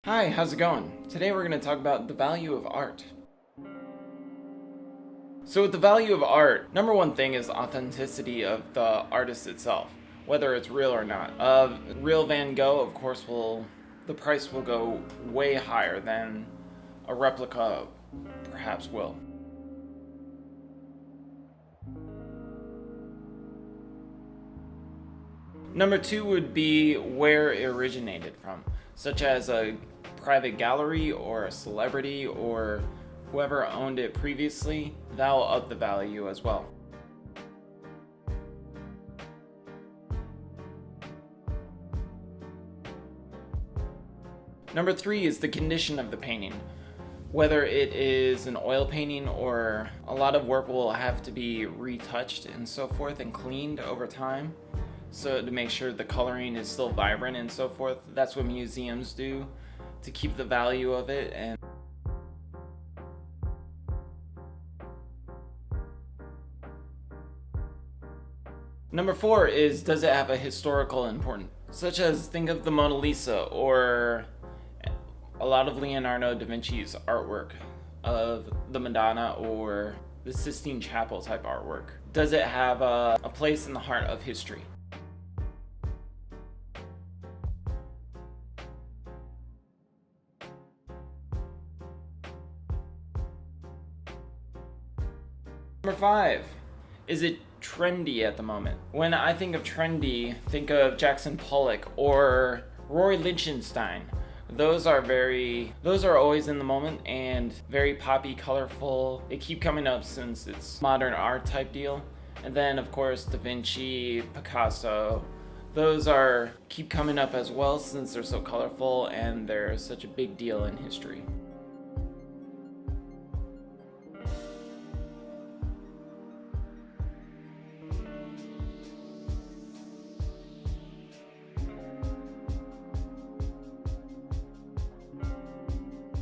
Hi, how's it going? Today we're going to talk about the value of art. So with the value of art, number one thing is authenticity of the artist itself, whether it's real or not. Real Van Gogh, of course, the price will go way higher than a replica perhaps will. Number two would be where it originated from, such as a private gallery or a celebrity or whoever owned it previously. That will up the value as well. Number three is the condition of the painting. Whether it is an oil painting or a lot of work will have to be retouched and so forth and cleaned over time, so to make sure the coloring is still vibrant and so forth. That's what museums do to keep the value of it. And number four is, does it have a historical importance? Such as, think of the Mona Lisa or a lot of Leonardo da Vinci's artwork of the Madonna or the Sistine Chapel type artwork. Does it have a place in the heart of history? Number five, is it trendy at the moment? When I think of trendy, think of Jackson Pollock or Roy Lichtenstein. Those are always in the moment and very poppy, colorful. They keep coming up since it's modern art type deal. And then of course Da Vinci, Picasso, those keep coming up as well since they're so colorful and they're such a big deal in history.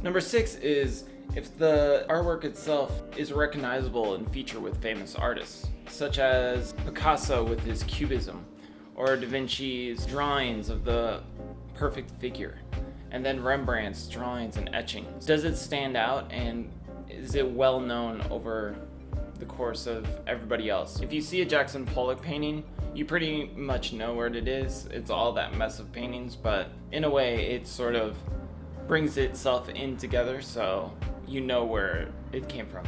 Number six is if the artwork itself is recognizable and featured with famous artists, such as Picasso with his cubism, or Da Vinci's drawings of the perfect figure, and then Rembrandt's drawings and etchings. Does it stand out, and is it well known over the course of everybody else? If you see a Jackson Pollock painting, you pretty much know where it is. It's all that mess of paintings, but in a way it sort of brings itself in together, so you know where it came from.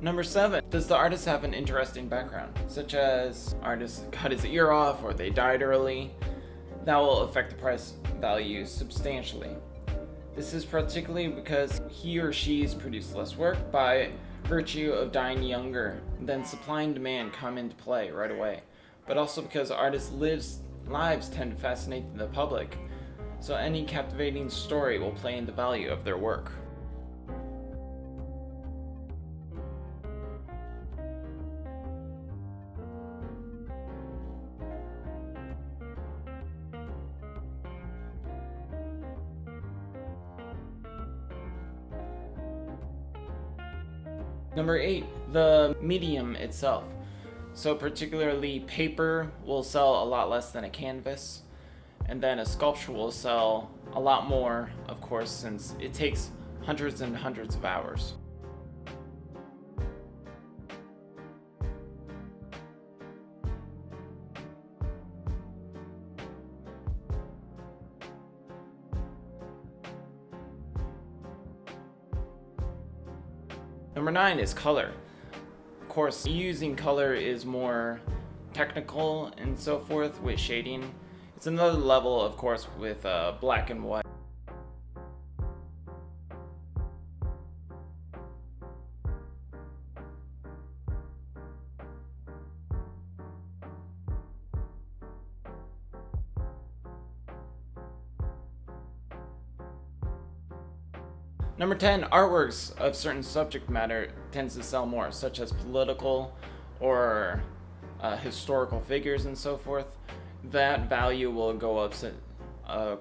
Number seven, does the artist have an interesting background, such as artist cut his ear off or they died early? That will affect the price value substantially. This is particularly because he or she's produced less work by virtue of dying younger. Then supply and demand come into play right away. But also because artists' lives tend to fascinate the public, so any captivating story will play into the value of their work. Number eight, the medium itself. So particularly paper will sell a lot less than a canvas, and then a sculpture will sell a lot more, of course, since it takes hundreds and hundreds of hours. Number nine is color. Of course, using color is more technical and so forth with shading. It's another level, of course, with black and white. Number 10, artworks of certain subject matter tends to sell more, such as political or historical figures and so forth. that value will go up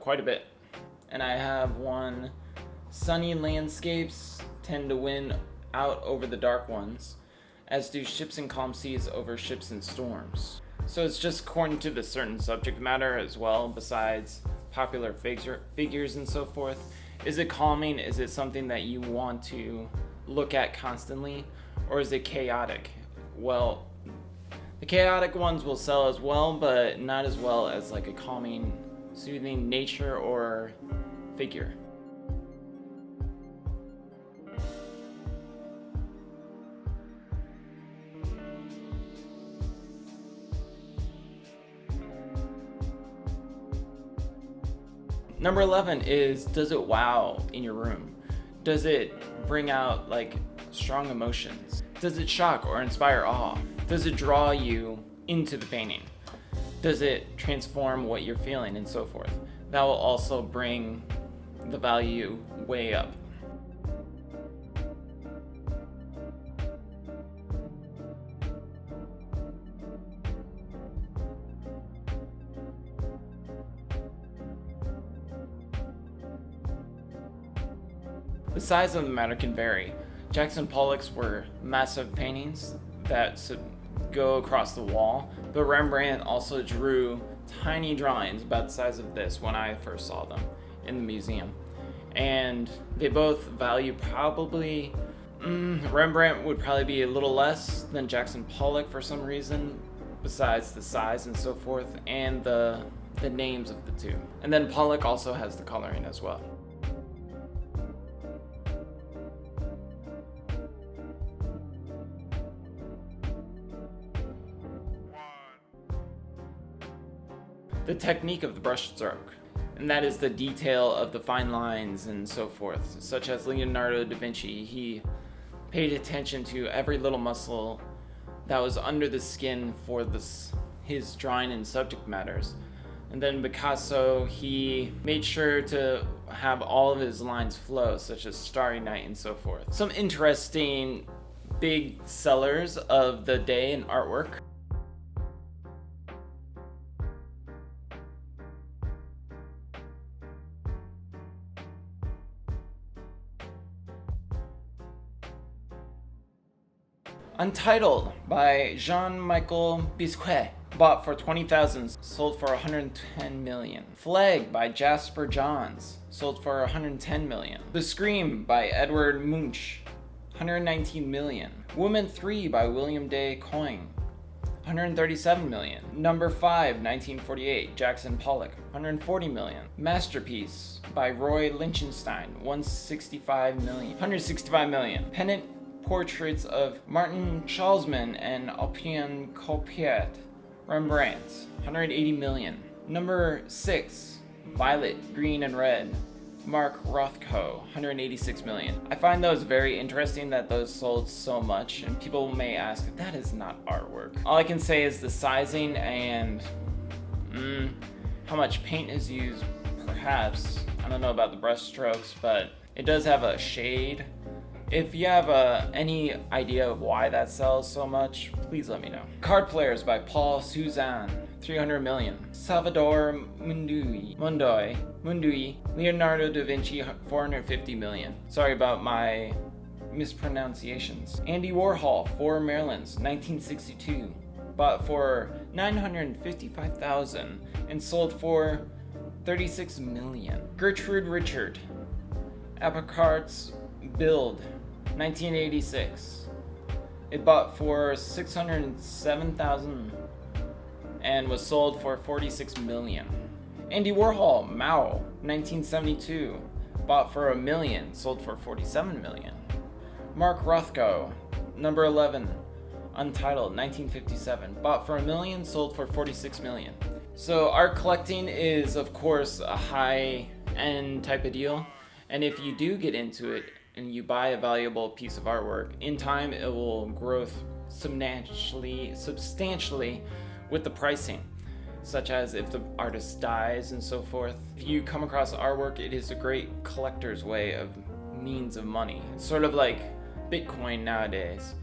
quite a bit. And I have one, sunny landscapes tend to win out over the dark ones, as do ships in calm seas over ships in storms. So it's just according to the certain subject matter as well, besides popular figures and so forth. Is it calming? Is it something that you want to look at constantly? Or is it chaotic? Well, the chaotic ones will sell as well, but not as well as like a calming, soothing nature or figure. Number 11 is, does it wow in your room? Does it bring out like strong emotions? Does it shock or inspire awe? Does it draw you into the painting? Does it transform what you're feeling and so forth? That will also bring the value way up. The size of the matter can vary. Jackson Pollock's were massive paintings that go across the wall, but Rembrandt also drew tiny drawings about the size of this when I first saw them in the museum. And they both value probably, Rembrandt would probably be a little less than Jackson Pollock for some reason, besides the size and so forth, and the names of the two. And then Pollock also has the coloring as well. The technique of the brush stroke, and that is the detail of the fine lines and so forth, such as Leonardo da Vinci. He paid attention to every little muscle that was under the skin for his drawing and subject matters. And then Picasso, he made sure to have all of his lines flow, such as Starry Night and so forth. Some interesting big sellers of the day in artwork. Untitled by Jean-Michel Bisquet, bought for $20,000, sold for $110 million. Flag by Jasper Johns, sold for $110 million. The Scream by Edward Munch, $119 million. Woman 3 by William de Coing, $137 million. Number 5, 1948, Jackson Pollock, $140 million. Masterpiece by Roy Lichtenstein, $165 million. Pennant portraits of Martin Schalzmann and Alpine Copiet, Rembrandt, $180 million. Number 6, Violet, Green, and Red, Mark Rothko, $186 million. I find those very interesting that those sold so much, and people may ask, that is not artwork. All I can say is the sizing and how much paint is used, perhaps. I don't know about the brush strokes, but it does have a shade. If you have any idea of why that sells so much, please let me know. Card Players by Paul Suzanne, $300 million. Salvador Mundoy, Leonardo da Vinci, $450 million. Sorry about my mispronunciations. Andy Warhol, 4 Marylands, 1962. Bought for $955,000 and sold for $36 million. Gertrude Richard, Apricots Build, 1986. It bought for $607,000 and was sold for $46 million. Andy Warhol, Mao, 1972. Bought for $1 million, sold for $47 million. Mark Rothko, number 11, Untitled, 1957. Bought for $1 million, sold for $46 million. So art collecting is, of course, a high-end type of deal. And if you do get into it and you buy a valuable piece of artwork, in time it will grow substantially with the pricing, such as if the artist dies and so forth. If you come across artwork, it is a great collector's way of means of money. It's sort of like Bitcoin nowadays.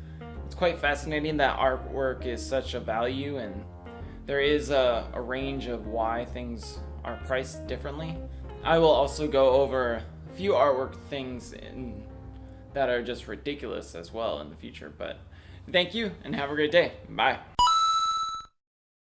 It's quite fascinating that artwork is such a value, and there is a range of why things are priced differently. I will also go over a few artwork things that are just ridiculous as well in the future. But thank you and have a great day. Bye.